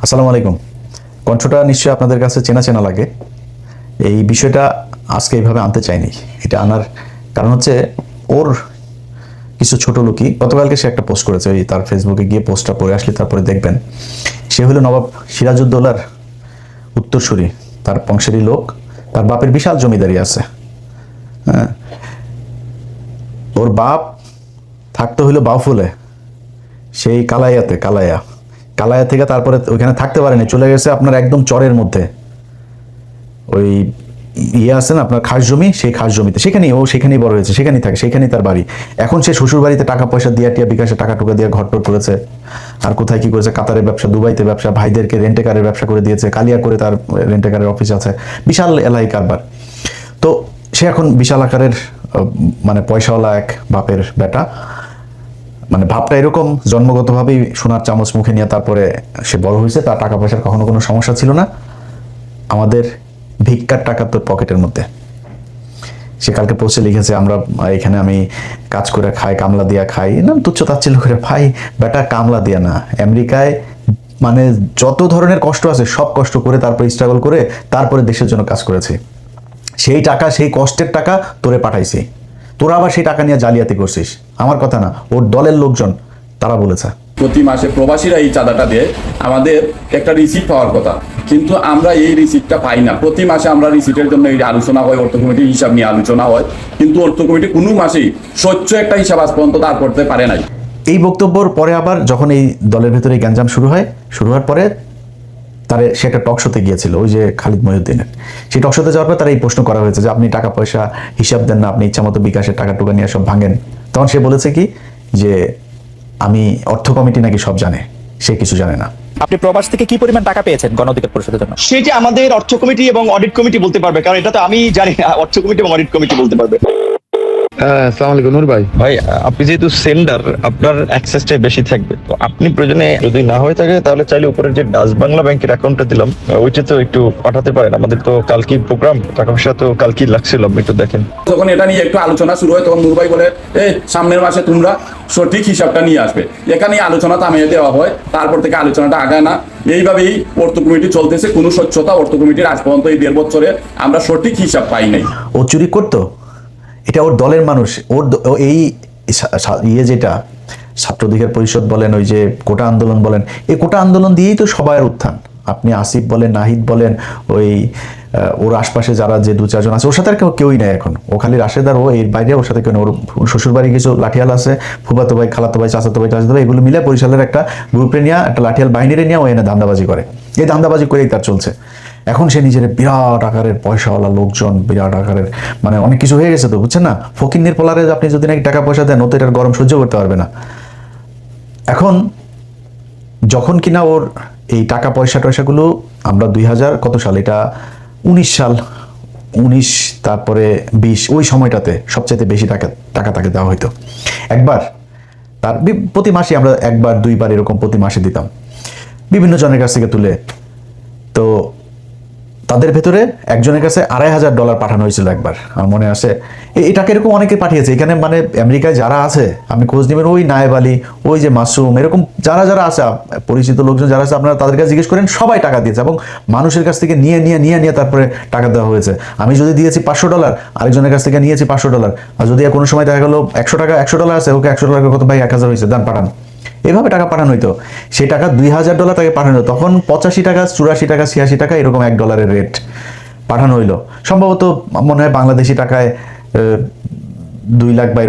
আসসালামু আলাইকুম। কণ্ঠটা নিশ্চয়ই আপনাদের কাছে চেনা চেনা লাগে। এই বিষয়টা আজকে এইভাবে আনতে চাইনি। এটা আনার কারণ হচ্ছে ওর কিছু ছোট লোকই গতকালকে সে একটা পোস্ট করেছে, ওই তার ফেসবুকে গিয়ে পোস্টটা পড়ে আসলে তারপরে দেখবেন। সে হলো নবাব সিরাজউদ্দৌলার উত্তরসূরি, তার বংশেরই লোক। তার বাপের বিশাল জমিদারি আছে। হ্যাঁ, ওর বাপ থাকতে হইলো বাউফলে, সেই কালাইয়া থেকে তারপরে ওইখানে থাকতে পারেনি, চলে গেছে আপনার একদম চরের মধ্যে। ওই আছে না আপনার খাস জমি, সেই খাস জমিতে সেখানেই বড় হয়েছে, সেখানেই থাকে, সেখানেই তার বাড়ি। এখন সে শ্বশুর বাড়িতে টাকা পয়সা দিয়া টিয়া বিকাশে টাকা টুকা দিয়ে ঘরটর করেছে। আর কোথায় কি করেছে, কাতারের ব্যবসা, দুবাইতে ব্যবসা, ভাইদেরকে রেন্টে কারের ব্যবসা করে দিয়েছে, কালিয়া করে তার রেন্টে কারের অফিস আছে, বিশাল এলাই কারবার। তো সে এখন বিশাল আকারের মানে পয়সাওয়ালা এক বাপের বেটা। মানে ভাবটা এরকম, জন্মগতভাবেই সোনার চামচ মুখে নিয়ে তারপরে সে বড় হয়েছে। তার টাকা পয়সার কখনো কোনো সমস্যা ছিল না। আমাদের ভিক্ষার টাকা তো পকেটের মধ্যে। সে কালকে পোস্টে লিখেছে, আমরা এখানে আমি কাজ করে খাই, কামলা দিয়া খাই না, তুচ্ছ তাচ্ছিল্য করে। ভাই বেটা কামলা দিয়া না, আমেরিকায় মানে যত ধরনের কষ্ট আছে সব কষ্ট করে তারপরে স্ট্রাগল করে তারপরে দেশের জন্য কাজ করেছে। সেই টাকা, সেই কষ্টের টাকা তোরে পাঠাইছি, তোরা আবার সেই টাকা নিয়ে জালিয়াতি করছিস। আমার কথা না, ওর দলের লোকজন তারা বলেছে। প্রতি মাসে প্রবাসীরা এই চাঁদাটা দিয়ে আমাদের একটা রিসিপ্ট পাওয়ার কথা, কিন্তু আমরা এই রিসিপ্টটা পাই না। প্রতি মাসে আমরা রিসিপ্টের জন্য এই আলোচনা হয়, অর্থ কমিটির হিসাব নিয়ে আলোচনা হয়, কিন্তু অর্থ কমিটি কোনো মাসেই স্বচ্ছ একটা হিসাব আজ পর্যন্ত দাঁড় করতে পারে নাই। এই বক্তব্যর পরে আবার যখন এই দলের ভেতরে গ্যাঞ্জাম শুরু হওয়ার পরে সে একটা টক শোতে গিয়েছিল, ওই যে খালিদ মহিউদ্দিনের। সেই টক শোতে যাওয়ার পর তার এই প্রশ্ন করা হয়েছে যে আপনি টাকা পয়সা হিসাব দেন না, আপনি ইচ্ছা মতো বিকাশের টাকা টুকা নিয়ে সব ভাঙেন। তখন সে বলেছে কি যে আমি অর্থ কমিটি নাকি সব জানে, সে কিছু জানে না। আপনি প্রবাস থেকে কি পরিমাণ টাকা পেয়েছেন গণ অধিকার পরিষদের জন্য? সেটা আমাদের অর্থ কমিটি এবং অডিট কমিটি বলতে পারবে, কারণ এটা তো আমি জানি না, অর্থ কমিটি এবং অডিট কমিটি বলতে পারবে। আসসালামু আলাইকুম নূর ভাই। ভাই আপনি যেহেতু সেন্ডার, আপনার অ্যাক্সেসটাই বেশি থাকবে। তো আপনি প্রয়োজনে যদি না হয়ে থাকে তাহলে চাইলে উপরে যে ডাচ বাংলা ব্যাংকের অ্যাকাউন্টটা দিলাম ওইটা তো একটু পাঠাতে পারেন। আমাদের তো কালকে প্রোগ্রাম, টাকা পয়সা তো কালকেই লাগছিল, আপনি একটু দেখেন। যখন এটা নিয়ে একটু আলোচনা শুরু হয় তখন নূর ভাই বলে এই সামনের মাসে তোমরা সঠিক হিসাবটা নিয়ে আসবে। এখানে আলোচনা থামিয়ে দেওয়া হয়, তারপর থেকে আলোচনাটা আগায় না। এইভাবেই অর্থ কমিটি চলতেছে, কোনো স্বচ্ছতা অর্থ কমিটির আজ পর্যন্ত এই 1.5 বছরে আমরা সঠিক হিসাব পাই নাই। ও চুরি করতো, এটা ওর দলের মানুষ। এই যেটা ছাত্র অধিকার পরিষদ বলেন, ওই যে কোটা আন্দোলন বলেন, এই কোটা আন্দোলন দিয়েই তো সবার উত্থান। আপনি আসিফ বলেন, নাহিদ বলেন, ওই ওর আশপাশে যারা যে 2-4 জন আছে, ওর সাথে আর কেউই নাই এখন। ও খালি রাশেদার, ও এর বাইরে ওর সাথে কেউ নেই। ওর শ্বশুর বাড়ি কিছু লাঠিয়াল আছে, ফুফাতো ভাই, খালাতো ভাই, চাচাতো ভাই, এগুলো মিলে বরিশালের একটা গ্রুপে নিয়ে, একটা লাঠিয়াল বাহিনীরে নিয়ে ও এনে ধান্দাবাজি করে। এই ধান্দাবাজি করেই তার চলছে। এখন সে নিজের বিরাট আকারের পয়সাওয়ালা লোকজন, বিরাট আকারের মানে অনেক কিছু হয়ে গেছে তো, বুঝছেন না? ফকিন্নির পোলারে আপনি যদি নাকি টাকা পয়সা দেন, ও তো এটার গরম সহ্য করতে পারবে না। এখন যখন কিনা ওর এই টাকা পয়সাগুলো আমরা 2000 কত সাল, এটা 19 সাল, 19 তারপরে 20, ওই সময়টাতে সবচেয়ে বেশি টাকা তাকে দেওয়া হইতো। একবার তার প্রতি মাসে আমরা 1-2বার এরকম প্রতি মাসে দিতাম বিভিন্ন জনের কাছ থেকে তুলে। তো তাদের ভেতরে একজনের কাছে $2500 পাঠানো হয়েছিল একবার, আমার মনে আছে। এই টাকা এরকম অনেকে পাঠিয়েছে এখানে, মানে আমেরিকায় যারা আছে আপনি খোঁজ নেবেন, ওই নায়েব আলী, ওই যে মাসুম, এরকম যারা আছে পরিচিত লোকজন যারা আছে, আপনারা তাদের কাছে জিজ্ঞেস করেন, সবাই টাকা দিয়েছে এবং মানুষের কাছ থেকে নিয়ে তারপরে টাকা দেওয়া হয়েছে। আমি যদি দিয়েছি $500, আরেকজনের কাছ থেকে নিয়েছি $500, আর যদি কোনো সময় দেখা গেলো $100 আছে, ওকে $100 কত ভাই, 1000 হয়েছে, দান পাঠান। এভাবে টাকা পাঠানো হইতো। সেই টাকা $2000 তাকে পাঠানো, তখন $85, $84, $86 এরকম $1 রেট পাঠানো হইলো। সম্ভবত মনে হয় বাংলাদেশি টাকায় 2 লাখ বা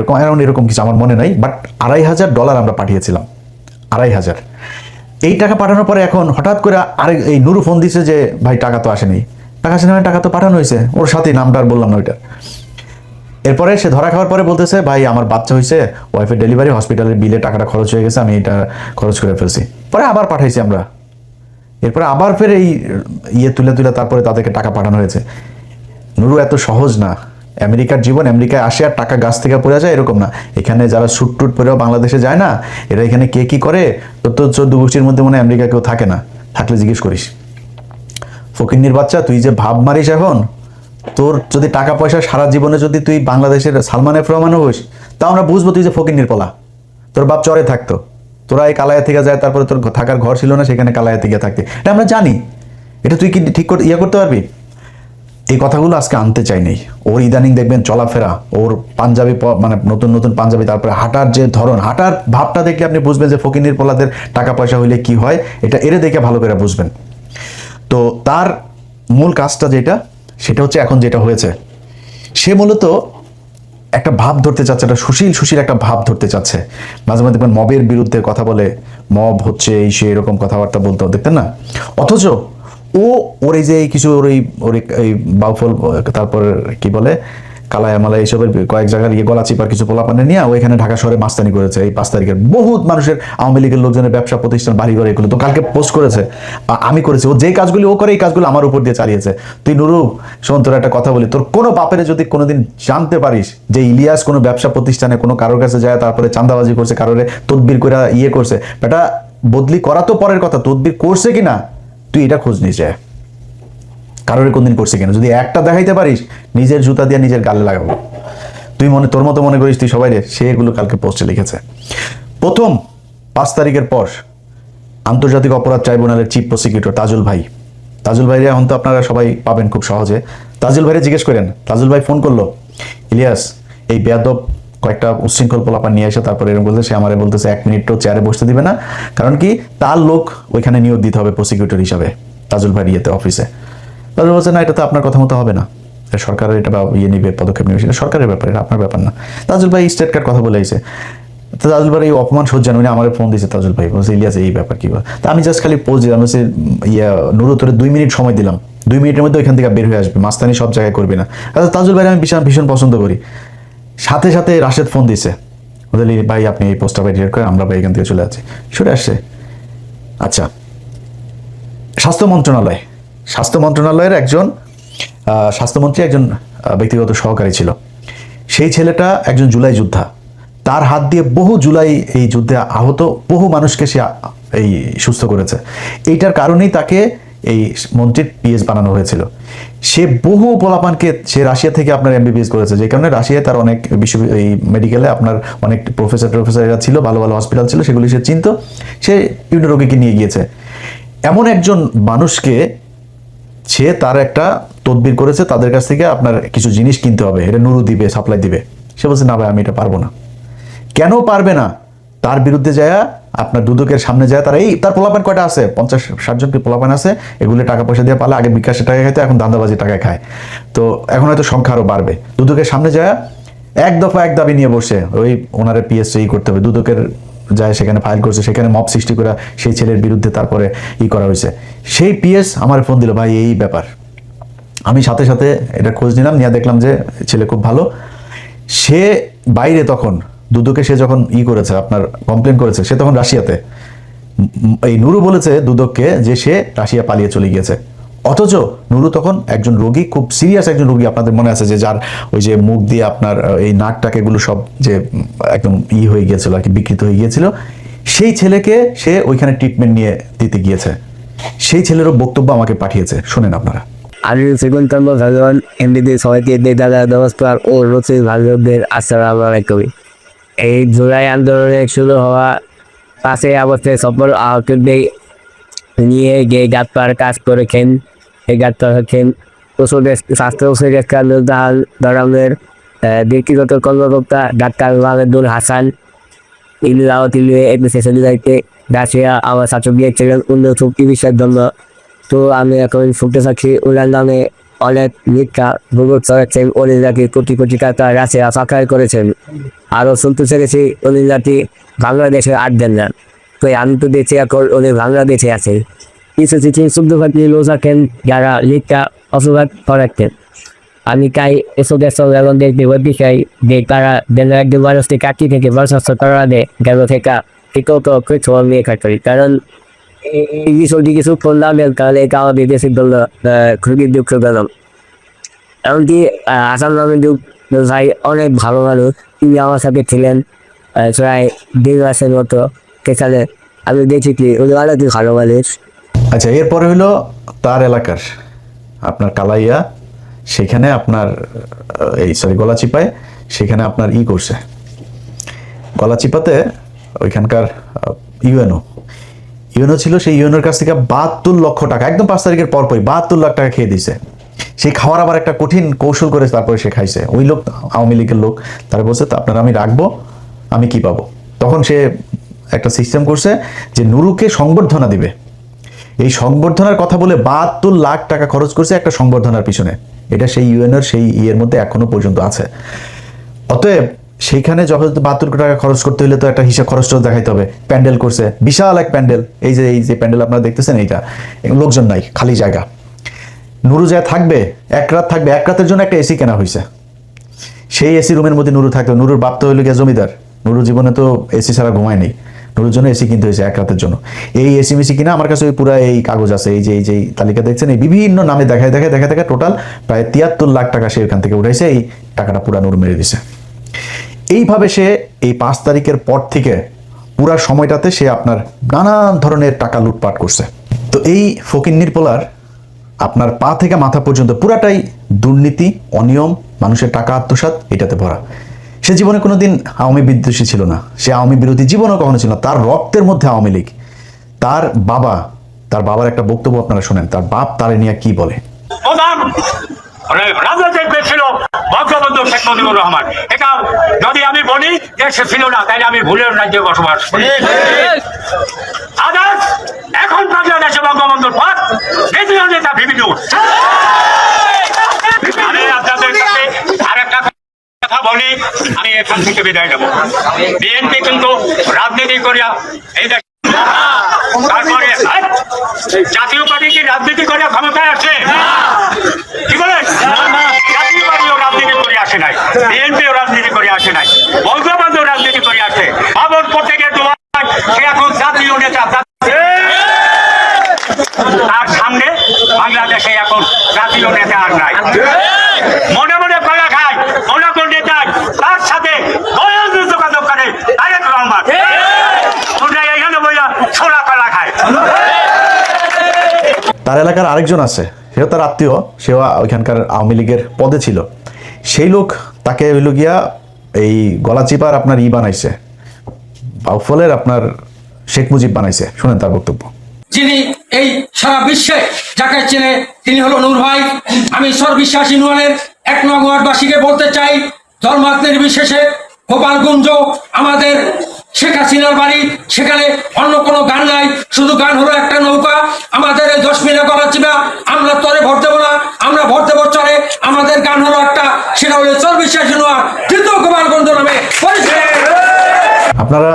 এরকম কিছু, আমার মনে নাই। বাট $2500 আমরা পাঠিয়েছিলাম, 2500। এই টাকা পাঠানোর পরে এখন হঠাৎ করে এই নুরু ফোন দিছে যে ভাই টাকা তো আসেনি। টাকা তো পাঠানো হয়েছে, ওর সাথে নামটা আর বললাম না ওইটা। এরপরে সে ধরা খাওয়ার পরে বলতেছে ভাই আমার বাচ্চা হয়েছে, ওয়াইফের ডেলিভারি, হসপিটালের বিলে টাকাটা খরচ হয়ে গেছে, আমি এটা খরচ করে ফেলছি। পরে আবার পাঠাইছি আমরা। এরপরে আবার ফের এই তুলে তারপরে তাদেরকে টাকা পাঠানো হয়েছে। নুরু এত সহজ না। আমেরিকার জীবন, আমেরিকায় আসে আর টাকা গাছ থেকে পড়ে যায় এরকম না। এখানে যারা স্যুট টুট পরেও বাংলাদেশে যায় না, এরা এখানে কে কি করে, তোর তো 14 গোষ্ঠীর মধ্যে মনে হয় আমেরিকা কেউ থাকে না, থাকলে জিজ্ঞেস করিস। ফকিন্নির বাচ্চা, তুই যে ভাব মারিস এখন, তোর যদি টাকা পয়সা সারা জীবনে যদি তুই বাংলাদেশের সালমান এফ রহমান হোস, তা আমরা বুঝবো তুই যে ফকিন্নির পোলা, তোর বাপ চরে থাকতো, তোরা এই কালায়া থেকে যায়, তারপরে তোর থাকার ঘর ছিল না, সেখানে কালায়া থেকে থাকতে, এটা আমরা জানি। এটা তুই কি ঠিক করতে করতে পারবি? এই কথাগুলো আজকে আনতে চাই নেই। ওর ইদানিং দেখবেন চলাফেরা, ওর পাঞ্জাবি মানে নতুন নতুন পাঞ্জাবি, তারপরে হাঁটার যে ধরন, হাঁটার ভাবটা দেখলে আপনি বুঝবেন যে ফকিনীর পোলাদের টাকা পয়সা হইলে কি হয়, এটা এরে দেখে ভালো করে বুঝবেন। তো তার মূল কাজটা যেটা, সেটা হচ্ছে এখন যেটা হয়েছে, সে মূলত একটা ভাব ধরতে চাচ্ছে, একটা সুশীল একটা ভাব ধরতে চাচ্ছে। মাঝে মাঝে দেখবেন মবের বিরুদ্ধে কথা বলে, মব হচ্ছে এই সে এরকম কথাবার্তা বলতে দেখতেন না? অথচ ওর এই যে কিছু ওর এই বাউফল, তারপর কি বলে কালায়ামালা এইসবের কয়েক জায়গার গলা চিপার কিছু পোলাপানে নিয়ে ও এখানে ঢাকা শহরে মাস্তানি করেছে। এই 5 তারিখের বহুত মানুষের, আওয়ামী লীগের লোকজনের ব্যবসা প্রতিষ্ঠান, বাড়ি ঘর, এগুলো তো কালকে পোস্ট করেছে, আমি করেছি। ও যে কাজগুলি ও করে, এই কাজগুলো আমার উপর দিয়ে চালিয়েছে। তুই নুরু শোন, তোর একটা কথা বলি, তোর কোনো বাপের যদি কোনোদিন জানতে পারিস যে ইলিয়াস কোনো ব্যবসা প্রতিষ্ঠানে কোনো কারোর কাছে যায়, তারপরে চাঁদাবাজি করছে, কারোরে তদবির করে করছে, বেটা বদলি করা তো পরের কথা, তদবির করছে কিনা তুই এটা খোঁজ নিয়ে যায়, কারোর কোনদিন করছে কিনা। যদি একটা দেখাইতে পারিস, নিজের জুতা দিয়ে নিজের গালে লাগাবো। তুই তোর মতো মনে করিস তুই সবাই রে, সে এগুলো কালকে পোস্টে লিখেছে। প্রথম 5 তারিখের পর আন্তর্জাতিক অপরাধ ট্রাইব্যুনালের চিফ প্রসিকিউটর তাজুল ভাই এখন তো আপনারা সবাই পাবেন খুব সহজে। তাজুল ভাইরে জিজ্ঞেস করেন, তাজুল ভাই ফোন করলো, ইলিয়াস এই বেয়াদব কয়েকটা উচ্ছৃঙ্খল পোলাপান নিয়ে এসে তারপরে এরকম বলতে, সে আমারে বলতেছে 1 মিনিটও চেয়ারে বসতে দিবে না, কারণ কি তার লোক ওইখানে নিয়োগ দিতে হবে প্রসিকিউটর হিসাবে তাজুল ভাই অফিসে। তাজুল বলছে না, এটা তো আপনার কথা মতো হবে না, সরকারের এটা নিবে, পদক্ষেপ নেবে, সেটা সরকারের ব্যাপার, এটা আপনার ব্যাপার না। তাজুল ভাই স্টেট কার্ড কথা বলে আইছে। তাজুল ভাই এই অপমান সহ্য উনি আমার ফোন দিয়েছে, তাজুল ভাই বলছে ইলিয়াস এই ব্যাপার কি বল। তা আমি জাস্ট খালি পোজ দিলাম, বলছি নুরু তোরে 2 মিনিট সময় দিলাম, 2 মিনিটের মধ্যে ওইখান থেকে বের হয়ে আসবে, মাস্তানি সব জায়গায় করবি না। তাজুল ভাই আমি ভীষণ পছন্দ করি। সাথে সাথে রাশেদ ফোন দিয়েছে, বলি ভাই আপনি এই পোস্টটা ভাই ডিলিট করেন, আমরা ভাই এখান থেকে চলে যাচ্ছি। সরে আসছে। আচ্ছা, স্বাস্থ্য মন্ত্রণালয়ের একজন স্বাস্থ্যমন্ত্রী একজন ব্যক্তিগত সহকারী ছিল। সেই ছেলেটা একজন জুলাই যোদ্ধা, তার হাত দিয়ে বহু জুলাই এই যুদ্ধে আহত বহু মানুষকে সে এই সুস্থ করেছে। এইটার কারণেই তাকে এই মন্ত্রীর পিএস বানানো হয়েছিল। সে বহু পোলাপানকে সে রাশিয়া থেকে আপনার এমবিবিএস করেছে, যে কারণে রাশিয়ায় তার অনেক এই মেডিকেলে আপনার অনেক প্রফেসর এরা ছিল, ভালো ভালো হসপিটাল ছিল, সেগুলি সে চিনত। সে বিভিন্ন রোগীকে নিয়ে গিয়েছে। এমন একজন মানুষকে সে তার একটা তদবির করেছে, তাদের কাছ থেকে আপনার কিছু জিনিস কিনতে হবে, এটা নুরু দিবে, সাপ্লাই দিবে। সে বলছে না ভাই আমি এটা পারবো না। কেন পারবে না? তার বিরুদ্ধে যায় আপনার দুদকের সামনে যায়, তার পোলাপান কয়টা আছে, 50-60 জন পোলাপান আছে, এগুলো টাকা পয়সা দিয়ে পালে, আগে বিকাশের টাকা খাইতো, এখন ধান্দাবাজি টাকায় খায়। তো এখন হয়তো সংখ্যা আরো বাড়বে। দুদকের সামনে যায় এক দফা এক দাবি নিয়ে বসে, ওই ওনারে পিএসসি করতে হবে। দুদকের যায় সেখানে ফাইল করছে, সেখানে মব সৃষ্টি করে সেই ছেলের বিরুদ্ধে তারপরে করা হয়েছে। সেই পিএস আমার ফোন দিল, ভাই এই ব্যাপার। আমি সাথে সাথে এটা খোঁজ নিলাম, নিয়ে দেখলাম যে ছেলে খুব ভালো। সে বাইরে তখন দুদকে সে যখন করেছে আপনার কমপ্লেন করেছে, সে তখন রাশিয়াতে। এই নুরু বলেছে দুদককে যে সে রাশিয়া পালিয়ে চলে গিয়েছে। অথচ নুরু তখন একজন রোগী, খুব সিরিয়াস একজন রোগী, আপনাদের মনে আছে যে যার ওই যে মুখ দিয়ে আপনার এই নাকটাকে এগুলো সব যে একদম হয়ে গিয়েছিল আর কি, বিকৃত হয়ে গিয়েছিল। সেই ছেলেকে সে ওইখানে ট্রিটমেন্ট নিয়ে দিতে গিয়েছে। সেই ছেলেরও বক্তব্য আমাকে পাঠিয়েছে, শোনেন আপনারা। আমি সেগুনচন্দ্র ভগবান এমনিতে সবাইকে দাদা নমস্কার ও রসি ভাগবতদের আসসালামু আলাইকুম। এই জুলাই আন্দোলনে শুরু হওয়া 5 আগস্টে সফল আহতদের নিয়ে যে ডাক্তার কাজ করেছেন, এই ডাক্তার হচ্ছেন স্বাস্থ্য উপদেষ্টা ধরনের ব্যক্তিগত কর্মকর্তা ডাক্তার মাহমুদুল হাসান। তিনি এডমিনিস্ট্রেশন দায়িত্বে রাশিয়া আমার ছাত্র দিয়েছিলেন উন্নত চিকিৎসার জন্য। তো আমি এখন শুনতে চাচ্ছি ওনার নামে অনেক মিথ্যা ভূগোল চড়াচ্ছেন, উনি নাকি কোটি কোটি টাকা রাশিয়া সাক্ষাৎ করেছেন। আরও শুনতে চেয়েছি উনি নাকি বাংলাদেশে আসবেন না। তো আমি তো দেখছি এখন উনি বাংলাদেশে আছেন। কিছু কিছু শুদ্ধভাবে লোক আছেন যারা মিথ্যা অপবাদ করাচ্ছেন। আমি তাই এসবের সঙ্গে এখন দেখতে বলতে চাই যে তারা যেন একজন মানুষকে কাটি থেকে বরখাস্ত করা দেয়, যেন থেকে ঠিকত কিছু নিয়ে কাটি। কারণ এই বিষয়টি কিছু করলাম, কারণ এটা আমাদের দেশের জন্য খুবই দুঃখজনক। এমনকি আসাম নামের ভাই অনেক ভালো মানুষ, তিনি আমার সাথে ছিলেন প্রায় 1.5 মাসের মতো। সেখানে আমি দেখেছি উনি অনেক ভালো মানুষ। আচ্ছা, এরপরে হলো তার এলাকার আপনার কালাইয়া, সেখানে আপনার গলাচিপায়, সেখানে আপনার করছে। গলাচিপাতে ওইখানকার ইউএনও ছিল, সেই ইউএনওর কাছ থেকে 72 লক্ষ টাকা একদম 5 তারিখের পরপরই 72 লাখ টাকা খেয়ে দিছে। সেই খাওয়ার আবার একটা কঠিন কৌশল করে তারপরে সে খাইছে। ওই লোক আওয়ামী লীগের লোক, তারা বলছে তো আপনারা আমি রাখবো, আমি কি পাবো? তখন সে একটা সিস্টেম করছে যে নুরুকে সংবর্ধনা দিবে। এই সংবর্ধনার কথা বলে 72 লাখ টাকা খরচ করছে একটা সংবর্ধনার পিছনে। এটা সেই ইউএনওর সেই ইয়ের মধ্যে এখনো পর্যন্ত আছে। অতএব সেইখানে যখন 72 টাকা খরচ করতে হলে তো একটা হিসাব খরচটা দেখাইতে হবে। প্যান্ডেল করছে, বিশাল এক প্যান্ডেল, এই যে প্যান্ডেল আপনারা দেখতেছেন, এইটা লোকজন নাই, খালি জায়গা। নুরু যায় থাকবে, এক রাত থাকবে, এক রাতের জন্য একটা এসি কেনা হয়েছে। সেই এসি রুমের মধ্যে নুরু থাকতো। নুরুর বাপ তো হইল গিয়া জমিদার, নুরু জীবনে তো এসি ছাড়া ঘুমায়নি। নুরুর জন্য এসি কিনতে হয়েছে এক রাতের জন্য। এই এসি মিসি কিনা আমার কাছে ওই পুরো এই কাগজ আছে, এই যে তালিকা দেখছেন, এই বিভিন্ন নামে দেখায় টোটাল প্রায় 73 লাখ টাকা সে এখান থেকে উঠাইছে। এই টাকাটা পুরা নুরু মেরে দিছে। এইভাবে সে এই 5 তারিখের পর থেকে পুরা সময়টাতে সে আপনার নানান ধরনের টাকা লুটপাট করছে। তো এই ফকিন্নির পোলার আপনার পা থেকে মাথা পর্যন্ত পুরাটাই দুর্নীতি, অনিয়ম, মানুষের টাকা আত্মসাৎ, এটাতে ভরা। সে জীবনে কোনোদিন আওয়ামী বিদ্বেষী ছিল না, সে আওয়ামী বিরোধী জীবনও কখনো ছিল না। তার রক্তের মধ্যে আওয়ামী লীগ। তার বাবার একটা বক্তব্য আপনারা শোনেন, তার বাপ তারে নিয়ে কি বলে। রাজনৈতিক ছিল বঙ্গবন্ধু শেখ মুজিবুর রহমান। এটা যদি আমি বলি যে সে ছিল না, তাহলে আমি ভুলের রাজ্যে বসবাস করি। আদার্স এখন বাংলাদেশে বঙ্গবন্ধুর পর দ্বিতীয় নেতা বিভিন্ন। আমি আপনাদের কাছে আরেকটা কথা বলি, আমি এখান থেকে বিদায় নেব। বিএনপি কিন্তু রাজনীতি করিয়া এই দেশ, তারপরে জাতীয় পার্টি কি রাজনীতি করে ক্ষমতায় আছে? কি বলেন? জাতীয় পার্টিও রাজনীতি করে আসে নাই, বিএনপিও রাজনীতি করে আসে নাই, বঙ্গবন্ধু রাজনীতি করে আসে। আবার প্রত্যেকের দোয়া সে এখন জাতীয় নেতা। তার সামনে বাংলাদেশে এখন জাতীয় নেতা আর নাই। মনে মনে কলা খায় অন্য নেতা, তার সাথে যোগাযোগ করে তারেক রহমান। তোমরা এখানে বইয়া ছোলা কলা খায়। তার এলাকার আরেকজন আছে, সেও তার আত্মীয়, সেও ওইখানকার আওয়ামী লীগের পদে ছিল। সেই লোক তাকে হইল গিয়া এই গলাচিপার আপনার বানাইছে, বাউফলের আপনার শেখ মুজিব বানাইছে। শুনেন তার বক্তব্য। যিনি এই সারা বিশ্বে যাকে চেনে তিনি হলো নূর ভাই। আমি সর্ববিশ্বাস ইউনিয়নের 1 নং ওয়ার্ডবাসীকে বলতে চাই, ধর্মাত নির্বিশেষে গোপালগঞ্জ আমাদের শেখ হাসিনার বাড়ি, সেখানে অন্য কোনো গান নাই, শুধু গান হলো একটা নৌকা। আমাদের এই 10 মিনিট গলাচিপা, আমরা তরে ভোট দেবো না, আমরা ভোট দেবো চলে। আমাদের গান হলো একটা, সেটা হলো সর্ববিশ্বাস ইউনিয়ন তৃতীয় গোপালগঞ্জ নামে পরিচয়। আপনারা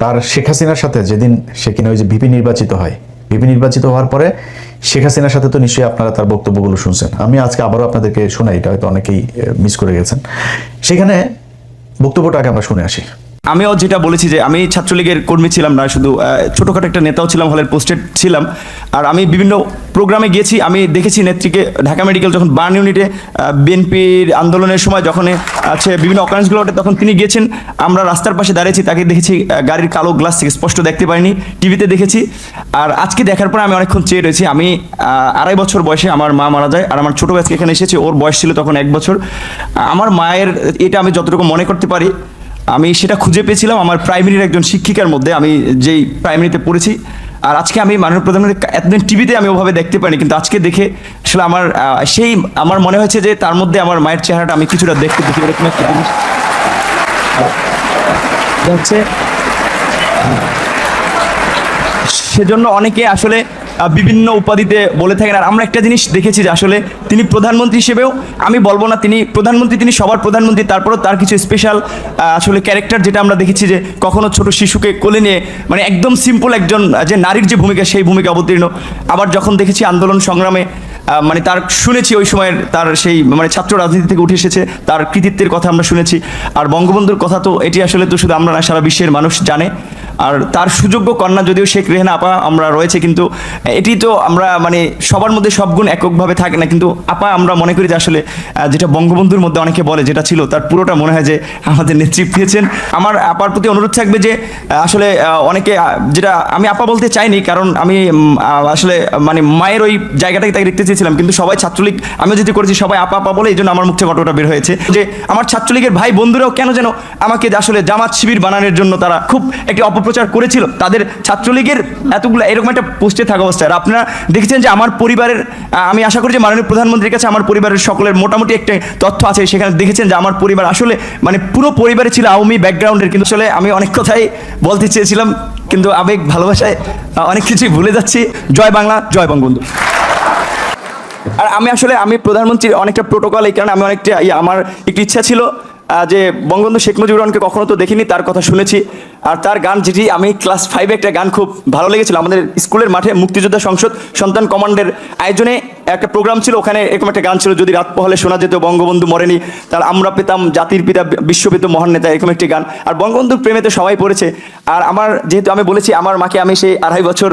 তার শেখ হাসিনার সাথে যেদিন সে কিনা ওই যে ভিপি নির্বাচিত হয়, ভিপি নির্বাচিত হওয়ার পরে শেখ হাসিনার সাথে তো নিশ্চয়ই আপনারা তার বক্তব্যগুলো শুনছেন। আমি আজকে আবারও আপনাদেরকে শোনাই, এটা হয়তো অনেকেই মিস করে গেছেন। সেখানে বক্তব্যটাকে আমরা শুনে আসি। আমিও যেটা বলেছি যে আমি ছাত্রলীগের কর্মী ছিলাম না, শুধু ছোটোখাটো একটা নেতাও ছিলাম, হলের পোস্টেড ছিলাম। আর আমি বিভিন্ন প্রোগ্রামে গিয়েছি, আমি দেখেছি নেত্রীকে ঢাকা মেডিকেল যখন বার্ন ইউনিটে বিএনপির আন্দোলনের সময় যখন আছে বিভিন্ন অকারেন্সগুলো ওঠে, তখন তিনি গিয়েছেন। আমরা রাস্তার পাশে দাঁড়িয়েছি, তাকে দেখেছি গাড়ির কালো গ্লাস থেকে, স্পষ্ট দেখতে পাইনি, টিভিতে দেখেছি। আর আজকে দেখার পর আমি অনেকক্ষণ চেয়ে রয়েছি। আমি 2.5 বছর বয়সে আমার মা মারা যায়, আর আমার ছোটো আজকে এখানে এসেছে, ওর বয়স ছিল তখন 1 বছর। আমার মায়ের এটা আমি যতটুকু মনে করতে পারি, আমি সেটা খুঁজে পেয়েছিলাম আমার প্রাইমারির একজন শিক্ষিকার মধ্যে, আমি যেই প্রাইমারিতে পড়েছি। আর আজকে আমি মাননীয় প্রধানমন্ত্রী এতদিন টিভিতে আমি ওভাবে দেখতে পাইনি, কিন্তু আজকে দেখে আসলে আমার মনে হয়েছে যে তার মধ্যে আমার মায়ের চেহারাটা আমি কিছুটা দেখতে দেখি, এরকম একটা জিনিস হচ্ছে। সেজন্য অনেকে আসলে বিভিন্ন উপাধিতে বলে থাকেন। আর আমরা একটা জিনিস দেখেছি যে আসলে তিনি প্রধানমন্ত্রী হিসেবেও, আমি বলবো না তিনি প্রধানমন্ত্রী, তিনি সবার প্রধানমন্ত্রী, তারপরেও তার কিছু স্পেশাল আসলে ক্যারেক্টার, যেটা আমরা দেখেছি যে কখনো ছোট শিশুকে কোলে নিয়ে, মানে একদম সিম্পল একজন যে নারীর যে ভূমিকা, সেই ভূমিকা অবতীর্ণ। আবার যখন দেখেছি আন্দোলন সংগ্রামে, মানে তার শুনেছি ওই সময়ের তার সেই মানে ছাত্র রাজনীতি থেকে উঠে এসেছে, তার কৃতিত্বের কথা আমরা শুনেছি। আর বঙ্গবন্ধুর কথা তো এটি আসলে তো শুধু আমরা না, সারা বিশ্বের মানুষ জানে। আর তার সুযোগ্য কন্যা যদিও শেখ রেহানা আপা আমরা রয়েছে, কিন্তু এটি তো আমরা মানে সবার মধ্যে সব গুণ এককভাবে থাকে না, কিন্তু আপা আমরা মনে করি যে আসলে যেটা বঙ্গবন্ধুর মধ্যে অনেকে বলে যেটা ছিল, তার পুরোটা মনে হয় যে আমাদের নেতৃত্ব দিয়েছেন। আমার আপার প্রতি অনুরোধ থাকবে যে আসলে অনেকে, যেটা আমি আপা বলতে চাইনি, কারণ আমি আসলে মানে মায়ের ওই জায়গাটাকে তাকে দেখতে চেয়েছি লিখেছিলাম, কিন্তু সবাই ছাত্রলীগ, আমি যেটি করেছি সবাই আপা আপা বলে, এই জন্য আমার মুখ থেকে ঘটনাটা বের হয়েছে যে আমার ছাত্রলীগের ভাই বন্ধুরাও কেন যেন আমাকে আসলে জামাত শিবির বানানোর জন্য তারা খুব একটি অপপ্রচার করেছিল তাদের ছাত্রলীগের এতগুলো এরকম একটা পোস্টে থাকা অবস্থায়। আর আপনারা দেখেছেন যে আমার পরিবারের, আমি আশা করি যে মাননীয় প্রধানমন্ত্রীর কাছে আমার পরিবারের সকলের মোটামুটি একটা তথ্য আছে, সেখানে দেখেছেন যে আমার পরিবার আসলে মানে পুরো পরিবারে ছিল আওয়ামী ব্যাকগ্রাউন্ডের, কিন্তু আসলে আমি অনেক কথাই বলতে চেয়েছিলাম কিন্তু আবেগ ভালোবাসায় অনেক কিছুই ভুলে যাচ্ছি। জয় বাংলা, জয় বঙ্গবন্ধু। আর আমি প্রধানমন্ত্রীর অনেকটা প্রোটোকল, এই কারণে আমি অনেকটা আমার একটু ইচ্ছা ছিল যে বঙ্গবন্ধু শেখ মুজিবুর রহমানকে কখনো তো দেখিনি, তার কথা শুনেছি। আর তার গান যেটি আমি ক্লাস 5-এ একটা গান খুব ভালো লেগেছিল, আমাদের স্কুলের মাঠে মুক্তিযোদ্ধা সংসদ সন্তান কমান্ডের আয়োজনে একটা প্রোগ্রাম ছিল, ওখানে এরকম একটা গান ছিল, যদি রাত পোহালে শোনা যেত বঙ্গবন্ধু মরেনি, তার আমরা পেতাম জাতির পিতা বিশ্বপিতা মহান নেতা, এরকম একটি গান। আর বঙ্গবন্ধুর প্রেমেতে সবাই পড়েছে। আর আমার যেহেতু আমি বলেছি আমার মাকে আমি সেই 2.5 বছর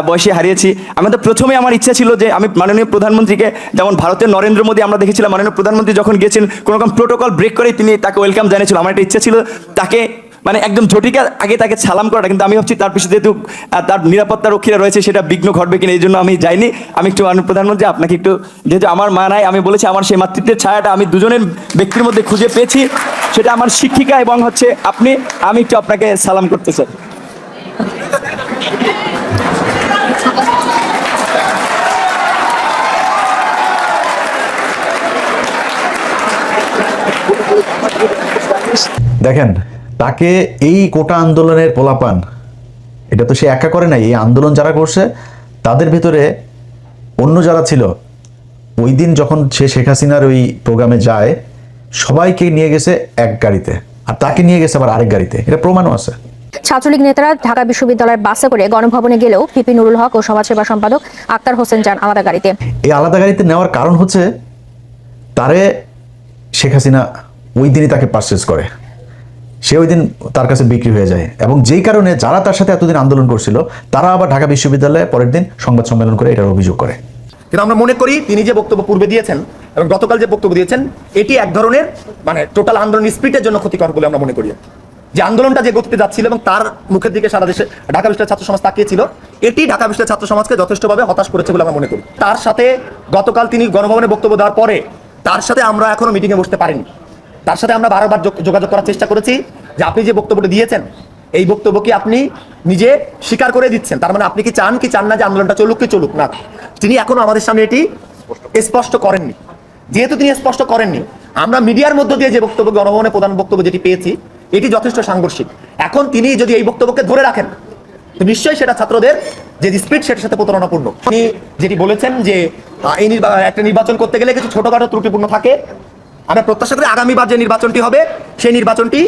বয়সে হারিয়েছি, আমাদের প্রথমে আমার ইচ্ছা ছিল যে আমি মাননীয় প্রধানমন্ত্রীকে, যেমন ভারতের নরেন্দ্র মোদী আমরা দেখেছিলাম মাননীয় প্রধানমন্ত্রী যখন গিয়েছেন কোনো রকম প্রোটোকল ব্রেক করে তিনি তাকে ওয়েলকাম জানিয়েছিল, আমার একটা ইচ্ছা ছিল তাকে মানে একদম ঝটিকা আগে তাকে সালাম করাটা, কিন্তু আমি ভাবছি তার পিছনে যেহেতু তার নিরাপত্তা রক্ষীরা রয়েছে সেটা বিঘ্ন ঘটবে কিনা, এই জন্য আমি যাইনি। আমি একটু মাননীয় প্রধানমন্ত্রী আপনাকে একটু, যেহেতু আমার মা নাই, আমি বলেছি আমার সেই মাতৃত্বের ছায়াটা আমি দুজনের ব্যক্তির মধ্যে খুঁজে পেয়েছি, সেটা আমার শিক্ষিকা এবং হচ্ছে আপনি, আমি একটু আপনাকে সালাম করতে চাই। দেখেন, তাকে এই কোটা আন্দোলনের পোলাপান, এটা তো সে একা করে নাই, এই আন্দোলন যারা করছে তাদের ভিতরে অন্য যারা ছিল, ওই দিন যখন সে শেখ হাসিনার ওই প্রোগ্রামে যায় সবাইকে নিয়ে গেছে এক গাড়িতে, আর তাকে নিয়ে গেছে আবার আরেক গাড়িতে, এটা প্রমাণও আছে। ছাত্রলীগ নেতারা ঢাকা বিশ্ববিদ্যালয়ের বাসে করে গণভবনে গেলেও পিপি নুরুল হক ও সমাজসেবা সম্পাদক আক্তার হোসেন যান আলাদা গাড়িতে। এই আলাদা গাড়িতে নেওয়ার কারণ হচ্ছে তারে শেখ হাসিনা ওই দিনই তাকে পারচেজ করে, সে ওই দিন তার কাছে বিক্রি হয়ে যায়, এবং যেই কারণে যারা তার সাথে এতদিন আন্দোলন করছিল তারা আবার ঢাকা বিশ্ববিদ্যালয়ে পরের দিন সংবাদ সম্মেলন করে এটার অভিযোগ করে। কিন্তু আমরা মনে করি তিনি যে বক্তব্য পূর্বে দিয়েছেন এবং গতকাল যে বক্তব্য দিয়েছেন এটি এক ধরনের মানে টোটাল আন্দোলন স্পিরিটের জন্য ক্ষতিকর বলে আমরা মনে করি। যে আন্দোলনটা যে গতিতে যাচ্ছিল এবং তার মুখের দিকে সারা দেশে ঢাকা বিশ্ববিদ্যালয়ের ছাত্র সমাজ তাকিয়েছিল, এটি ঢাকা বিশ্ববিদ্যালয়ের ছাত্র সমাজকে যথেষ্টভাবে হতাশ করেছে বলে আমরা মনে করি। তার সাথে গতকাল তিনি গণভবনে বক্তব্য দেওয়ার পরে তার সাথে আমরা এখনো মিটিংয়ে বসতে পারিনি। তার সাথে আমরা বারবার যোগাযোগ করার চেষ্টা করেছি যে আপনি যে বক্তব্যটা দিয়েছেন এই বক্তব্য কি আপনি নিজে স্বীকার করে দিচ্ছেন, তার মানে আপনি কি চান না যে আন্দোলনটা চলুক কি চলুক না। তিনি এখনো আমাদের সামনে এটি স্পষ্ট করেননি। যেহেতু তিনি স্পষ্ট করেননি, আমরা মিডিয়ার মধ্য দিয়ে যে বক্তব্য গণভবনে প্রধান বক্তব্য যেটি পেয়েছি এটি যথেষ্ট সাংঘর্ষিক। এখন তিনি যদি এই বক্তব্যকে ধরে রাখেন তো নিশ্চয়ই সেটা ছাত্রদের যে স্পিড সেটার সাথে প্রতারণাপূর্ণ। তিনি যেটি বলেছেন যে এই একটা নির্বাচন করতে গেলে কিছু ছোটখাটো ত্রুটিপূর্ণ থাকে, আমরা প্রত্যাশা করি আগামীবার যে নির্বাচনটি হবে সেই নির্বাচনটি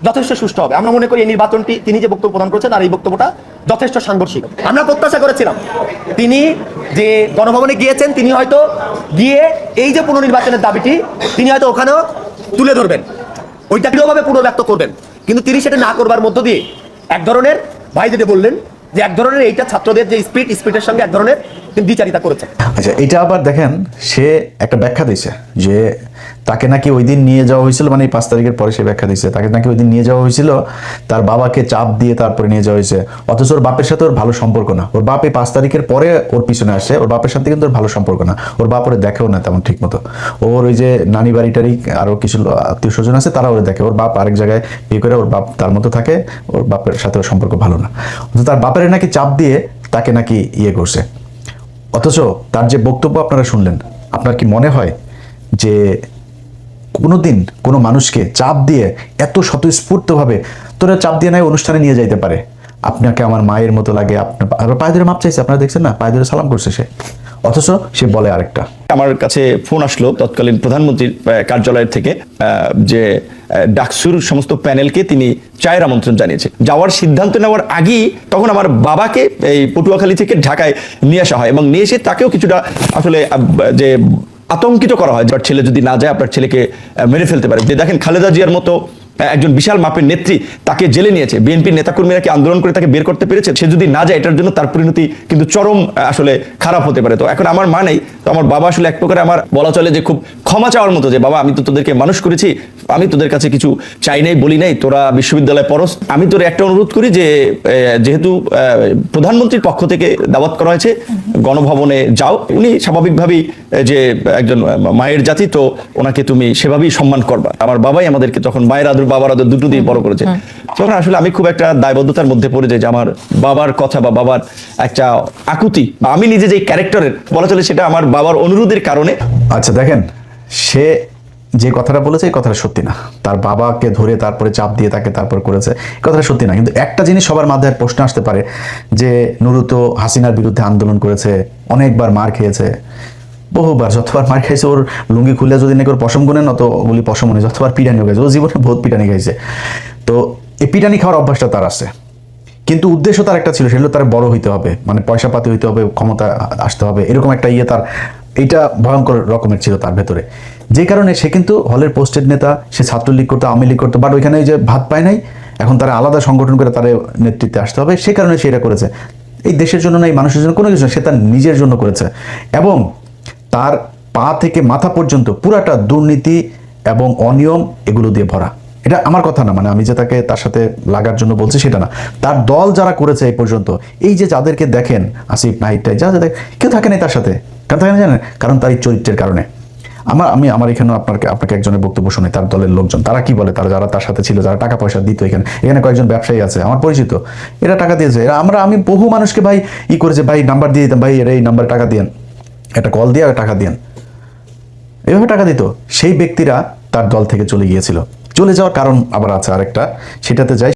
যথেষ্ট সুষ্ঠু হবে। আমরা মনে করি এই নির্বাচনটি তিনি যে বক্তব্য প্রদান করেছেন আর এই বক্তব্যটা যথেষ্ট সাংঘর্ষিক। আমরা প্রত্যাশা করেছিলাম তিনি যে গণভবনে গিয়েছেন তিনি হয়তো গিয়ে এই যে পুনর্নির্বাচনের দাবিটি তিনি হয়তো ওখানেও তুলে ধরবেন, ওইটা দৃঢ়ভাবে পুনর্ব্যক্ত করবেন, কিন্তু তিনি সেটা না করবার মধ্য দিয়ে এক ধরনের ভাই যেটা বললেন যে এক ধরনের এইটা ছাত্রদের যে স্পিডের সঙ্গে এক ধরনের দ্বিচারিতা করেছে। আচ্ছা, এটা আবার দেখেন সে একটা ব্যাখ্যা দিয়েছে যে তাকে নাকি ওই দিন নিয়ে যাওয়া হয়েছিল, মানে 5 তারিখের পরে সে ব্যাখ্যা দিয়েছে তাকে নাকি ওই দিন নিয়ে যাওয়া হয়েছিল তার বাবাকে চাপ দিয়ে তারপরে নিয়ে যাওয়া হয়েছে, অথচ ওর বাপের সাথে ওর ভালো সম্পর্ক না। ওর বাপ এই 5 তারিখের পরে ওর পিছনে আসে, ওর বাপের সাথে কিন্তু ওর ভালো সম্পর্ক না, ওর বাপ ওরে দেখেও না তেমন ঠিক মতো। ওর ওই যে নানি বাড়িটারই আরও কিছু আত্মীয় স্বজন আছে তারা ওরে দেখে, ওর বাপ আরেক জায়গায় বিয়ে করে ওর বাপ তার মতো থাকে, ওর বাপের সাথে ওর সম্পর্ক ভালো না, অথচ তার বাপের নাকি চাপ দিয়ে তাকে নাকি ইয়ে করছে। অথচ তার যে বক্তব্য আপনারা শুনলেন, আপনার কি মনে হয় যে কোনোদিন কোনো মানুষকে চাপ দিয়ে এত স্বতঃস্ফূর্তভাবে তোরা চাপ দিয়ে নাই অনুষ্ঠানে নিয়ে যাইতে পারে? আপনাকে আমার মায়ের মতো লাগে, আপনার পায়ে ধরে মাপ চাইছে, আপনারা দেখছেন না, পায়ে ধরে সালাম করছে সে, অথচ সে বলে আরেকটা। আমার কাছে ফোন আসলো তৎকালীন প্রধানমন্ত্রীর কার্যালয়ের থেকে যে ডাকসুর সমস্ত প্যানেলকে তিনি চায়ের আমন্ত্রণ জানিয়েছে। যাওয়ার সিদ্ধান্ত নেওয়ার আগেই তখন আমার বাবাকে এই পটুয়াখালী থেকে ঢাকায় নিয়ে আসা হয় এবং নিয়ে এসে তাকেও কিছুটা আসলে যে আতঙ্কিত করা হয়, যার ছেলে যদি না যায় আপনার ছেলেকে মেরে ফেলতে পারে। যে দেখেন খালেদা জিয়ার মতো একজন বিশাল মাপের নেত্রী তাকে জেলে নিয়েছে, বিএনপির নেতাকর্মীরা কি আন্দোলন করে তাকে বের করতে পেরেছে? সে যদি না যায় এটার জন্য তার পরিণতি কিন্তু চরম আসলে খারাপ হতে পারে। তো এখন আমার মা নেই, তো আমার বাবা আসলে এক প্রকারে আমার বলা চলে যে খুব ক্ষমা চাওয়ার মতো, যে বাবা আমি তো তোদেরকে মানুষ করেছি, আমি তোদের কাছে কিছু চাই নাই বলি নাই, তোরা বিশ্ববিদ্যালয়ে পড়স, আমি তোর একটা অনুরোধ করি যে যেহেতু প্রধানমন্ত্রীর পক্ষ থেকে দাওয়াত করা হয়েছে গণভবনে যাও। উনি স্বাভাবিকভাবেই যে একজন মায়ের জাতি, তো ওনাকে তুমি সেভাবেই সম্মান করবা। আমার বাবাই আমাদেরকে তখন মায়ের আদর বাবার আদর দুটো দিয়ে বড় করেছে। তখন আসলে আমি খুব একটা দায়বদ্ধতার মধ্যে পড়ে যাই যে আমার বাবার কথা বা বাবার একটা আকুতি বা আমি নিজে যে ক্যারেক্টারের বলা চলে সেটা আমার বাবার অনুরোধের কারণে। আচ্ছা দেখেন, সে যে কথাটা বলেছে এই কথাটা সত্যি না, তার বাবাকে ধরে তারপরে চাপ দিয়ে তাকে তারপর করেছে, এই কথাটা সত্যি না। কিন্তু একটা জিনিস সবার মাথায় প্রশ্ন আসতে পারে যে নুরু তো হাসিনার বিরুদ্ধে আন্দোলন করেছে, অনেকবার মার খেয়েছে, বহুবার, যতবার মার খাইছে ওর লুঙ্গি খুলে যদি নাকি ওর পশম গুনেন অতগুলি পশম নেই, যতবার পিটানিও গেছে, ও জীবনে বহুত পিটানি খাইছে। তো এই পিটানি খাওয়ার অভ্যাসটা তার আছে, কিন্তু উদ্দেশ্য তার একটা ছিল, সেগুলো তার বড় হইতে হবে, মানে পয়সা পাতি হইতে হবে, ক্ষমতা আসতে হবে, এরকম একটা তার এইটা ভয়ঙ্কর রকমের ছিল তার ভেতরে। যে কারণে সে কিন্তু হলের পোস্টেড নেতা, সে ছাত্রলীগ করতো, আওয়ামী লীগ করতো, বাট ওইখানে যে ভাত পায় নাই, এখন তারা আলাদা সংগঠন করে তার নেতৃত্বে আসতে হবে, সে কারণে সে এটা করেছে। এই দেশের জন্য না, এই মানুষের জন্য কোনো কিছু না, সে তার নিজের জন্য করেছে। এবং তার পা থেকে মাথা পর্যন্ত পুরাটা দুর্নীতি এবং অনিয়ম এগুলো দিয়ে ভরা। এটা আমার কথা না, মানে আমি যে তাকে তার সাথে লাগার জন্য বলছি সেটা না, তার দল যারা করেছে এই পর্যন্ত, এই যে যাদেরকে দেখেন আসিফ নাহিদটাই যা কেউ থাকে নাই তার সাথে, কেন থাকে না জানেন? কারণ তার এই চরিত্রের কারণে। আমার এখানেও আপনাকে একজনের বক্তব্য শুনে, তার দলের লোকজন তারা কি বলে, তারা যারা তার সাথে ছিল, যারা টাকা পয়সা দিত, এখানে কয়েকজন ব্যবসায়ী আছে আমার পরিচিত, এরা টাকা দিয়েছে, আমি বহু মানুষকে ভাই করেছে, ভাই নাম্বার দিয়ে দিতাম, ভাই এই নাম্বারে টাকা দিয়েন, একটা কল দিয়ে টাকা দিয়েন, এভাবে টাকা দিত। সেই ব্যক্তিরা তার দল থেকে চলে গিয়েছিল। চলে যাওয়ার কারণ আবার আছে আরেকটা, সেটাতে যাই।